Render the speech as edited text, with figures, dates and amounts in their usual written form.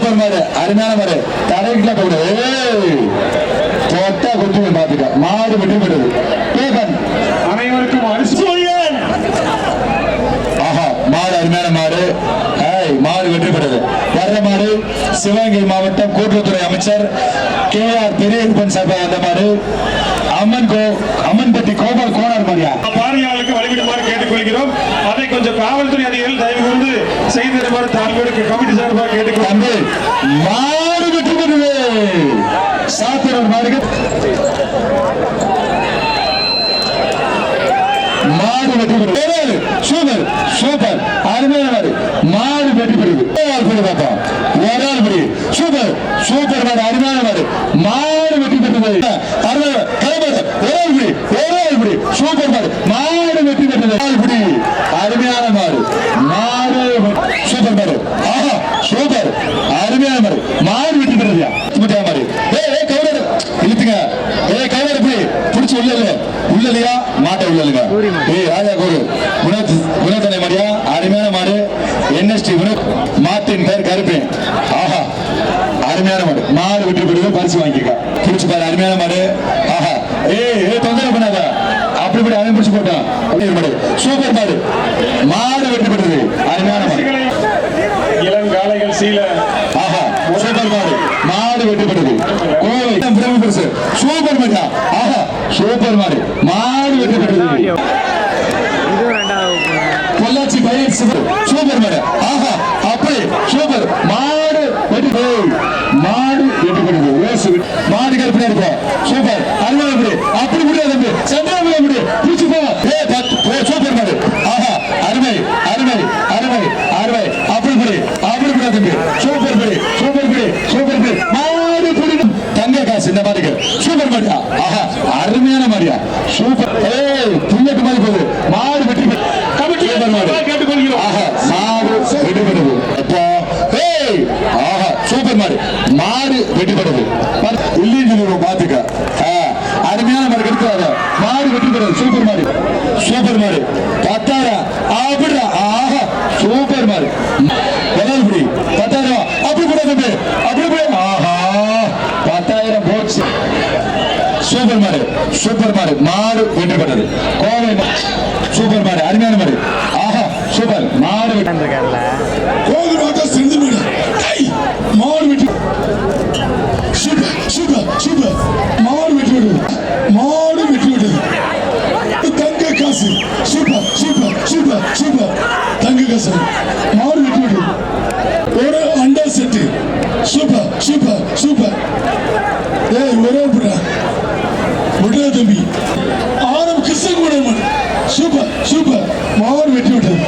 Super மாடு அருமையான மாடு தலைக்குள்ள போடு தொட்டா குத்துங்க பாத்துக்க மாடு வெற்றி பெற்றது கேபன் அனைவருக்கும் அரிசோயன் ஆஹா மாடு அருமையான மாடு மாடு வெற்றி பெற்றது வர்ற மாடு சிவகங்கை மாவட்டம் கூட்டுறவுத்துறை அமைச்சர் KR பெரியப்பன் சார்பாக வந்த மாடு அம்மன்பட்டி கோபால் கோனார் மாரியா பார்வையாளருக்கு வழிவிடுமாறு கேட்டுக்கொள்கிறோம். அதை கொஞ்சம் காவல்துறை அதிகாரிகள் தயவு கூர்ந்து செய்து தருமாறு தாழ்மையோடு கமிட்டி சார்பாக கேட்டுக்கொள்கிறோம். மாடு வெற்றி பெற்றது சாத்தூர் மாடுகள் மாடு வெற்றி பெற்றது சூப்பர் சூப்பர் அருமையான மாடு மாடு வெற்றி பெற்றது ஒரு ஆள் படி சூப்பர் சூப்பர் மாடு அருமையான மாடு மாடு வெற்றி பெற்றது சூப்பர் மாடு மாடு வெற்றி பெற்றது அருமையான மாடு மாடு சூப்பர் மாடு ஆஹா சூப்பர் அருமையான மாடு மாடு வெற்றி பெற்றது மாடு இழுத்துங்க பிடிச்சு உள்ளலையா மாட்ட உள்ளலுங்க ராஜா கோரு குணத்தனை மாடியா அருமையான மாடு NST மாட்டின் பேர் கருப்பேன் ஆஹா அருமையான மாடு மாடு வெற்றி பெற்றது பரிசு வாங்கிக்க பிடிச்சு பாரு அருமையான மாடு ஆஹா தொந்தரவு பண்ணாத அப்படி அவன் பிடிச்சு போட்டான் மாடு சூப்பர் மாடு மாடு வெற்றி பெற்றது அருமையான மாடு இளங்காலைகள் சீல ஆஹா சூப்பர் மாடு மாடு வெற்றி பெற்றது கோவை பிரபு சூப்பர் மாடு ஆஹா சூப்பர் மாடு மாடு வெற்றி பெற்றது பொள்ளாச்சி பயிர் சூப்பர் மாடு ஆஹா அப்படி சூப்பர் மாடு வெற்றி மாடு வெற்றி பெற்றது மாடு கருப்பினா இருக்கும் சூப்பர் அருமை அப்படி முடியாது சந்திரமே பிடிச்சு போ சூப்பர் மாடு ஆஹா அருமை அருமை அருமை அருமை அப்படி தம்பி சூப்பர் படி சூப்பர் படி சூப்பர் படி மாடு புடி தங்க காசு இந்த மாதிரி சூப்பர் மாடியா ஆஹா அருமையான மாடியா சூப்பர் புல்லட்டு மாதிரி போகுது மாடு வெற்றி கேட்டுக்கொள்கிறோம் ஆஹா மாடு வெற்றி பெறுது ஆஹா சூப்பர் மாடு மாடு வெற்றி பெறுது இல்லைன்னு பாத்துக்க அருமையான மாடு எடுக்கிறாங்க மாடு வெற்றி பெறுது சூப்பர் மாடு 10,000 அப்படிடா ஆஹா சூப்பர் மாடு புடி 10,000 அப்படி கூட தம்பி அப்படி கூட ஆஹா 10,000 போச்சு சூப்பர் மாடு மாடு வெற்றி பெற்றது கோவை சூப்பர் மாடு அருமையான மாடு ஆஹா சூப்பர் மாடு கோவை மாவட்டம் செந்தில் மாடு வெற்றி சூப்பர் சூப்பர் சூப்பர் மாடு வெற்றி பெற்றது மாடு வெற்றி பெற்றது தங்க காசு சூப்பர் சூப்பர் சூப்பர் சூப்பர் தங்க காசு மாடு வெற்றி பெற்றது ஒரு அண்டா செட்டு சூப்பர் சூப்பர் சூப்பர் ஒரே விடுற தம்பி ஆரம் கிருஷ்ணகுமார் சூப்பர் சூப்பர் மாடு வெற்றி விட்டது